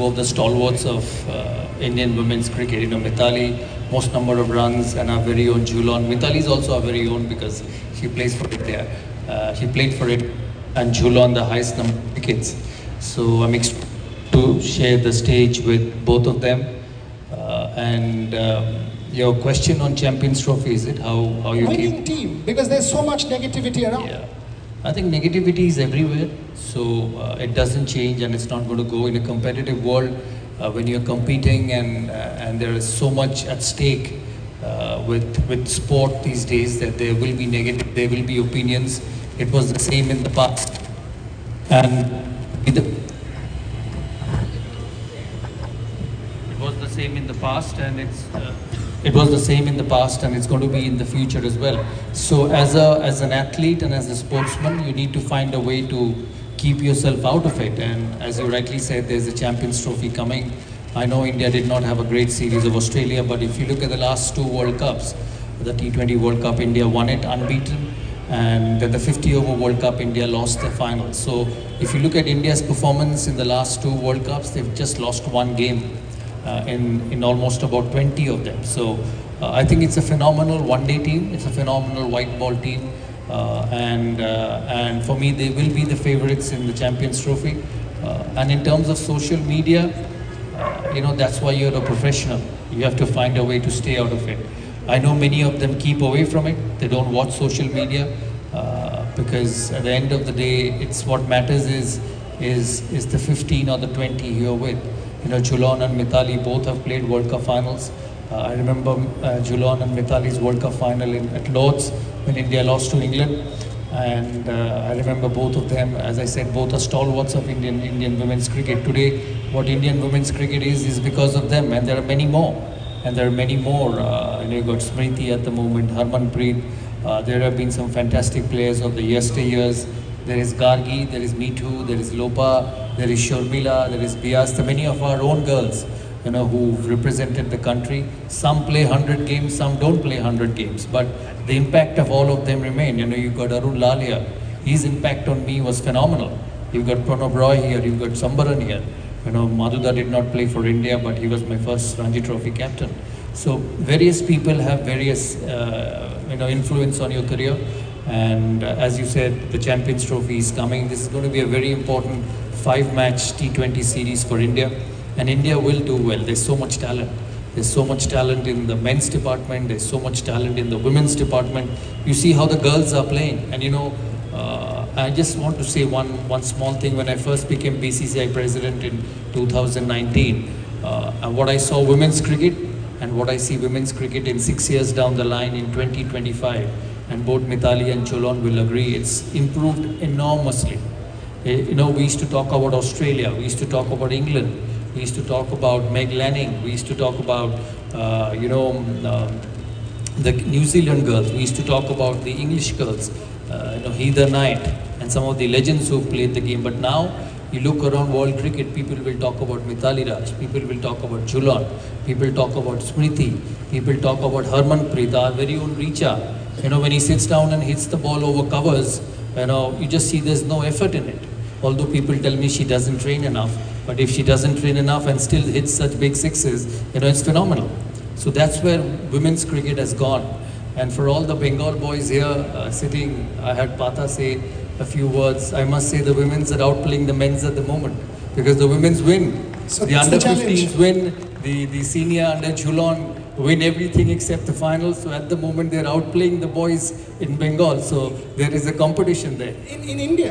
two of the stalwarts of Indian women's cricket. Mithali, most number of runs, and our very own Jhulan. Mithali is also our very own because she plays for India. She played for it, and Jhulan the highest number of wickets. So I'm excited to share the stage with both of them. Your question on Champions Trophy, is it how you winning team, because there's so much negativity around. Yeah, I think negativity is everywhere, so it doesn't change, and it's not going to go in a competitive world when you're competing, and there is so much at stake with sport these days that there will be negative, there will be opinions. It was the same in the past, and it was the same in the past, and it's going to be in the future as well. So as an athlete and as a sportsman, you need to find a way to keep yourself out of it. And as you rightly said, there's a Champions Trophy coming. I know India did not have a great series of Australia, but if you look at the last two World Cups, the T20 World Cup, India won it unbeaten, and the 50-over World Cup, India lost the final. So if you look at India's performance in the last two World Cups, they've just lost one game in almost about 20 of them. So I think it's a phenomenal one-day team. It's a phenomenal white ball team, and for me, they will be the favorites in the Champions Trophy. And in terms of social media, that's why you're a professional. You have to find a way to stay out of it. I know many of them keep away from it. They don't watch social media because at the end of the day, it's what matters is the 15 or the 20 you're with. Jhulan and Mithali both have played World Cup finals. I remember Jhulan and Mithali's World Cup final at Lord's when India lost to England. And I remember both of them, as I said, both are stalwarts of Indian women's cricket. Today, what Indian women's cricket is because of them, and there are many more. And there are many more. You've got Smriti at the moment, Harmanpreet. There have been some fantastic players of the yesteryears. There is Gargi, there is Meetu, there is Lopa, there is Sharmila, there is Bias. Many of our own girls, who've represented the country. Some play 100 games, some don't play 100 games. But the impact of all of them remain. You've got Arun Lalia. His impact on me was phenomenal. You've got Pranav Roy here, you've got Sambaran here. Madhuda did not play for India, but he was my first Ranji Trophy captain. So various people have various, influence on your career. And as you said, the Champions Trophy is coming. This is going to be a very important 5-match T20 series for India. And India will do well. There's so much talent. There's so much talent in the men's department. There's so much talent in the women's department. You see how the girls are playing. And I just want to say one small thing. When I first became BCCI president in 2019, and what I saw women's cricket and what I see women's cricket in 6 years down the line in 2025, and both Mithali and Jhulan will agree, it's improved enormously. We used to talk about Australia, we used to talk about England, we used to talk about Meg Lanning, we used to talk about, the New Zealand girls, we used to talk about the English girls, Heather Knight, and some of the legends who played the game. But now, you look around world cricket, people will talk about Mithali Raj, people will talk about Jhulan, people talk about Smriti, people talk about Harmanpreet, our very own Richa. When he sits down and hits the ball over covers, you just see there's no effort in it. Although people tell me she doesn't train enough, but if she doesn't train enough and still hits such big sixes, it's phenomenal. So that's where women's cricket has gone. And for all the Bengal boys here sitting, I heard Pata say a few words. I must say the women's are outplaying the men's at the moment because the women's win. So the under 15s win, the senior under Jhulan win everything except the final. So at the moment they're outplaying the boys in Bengal. So there is a competition there. In India,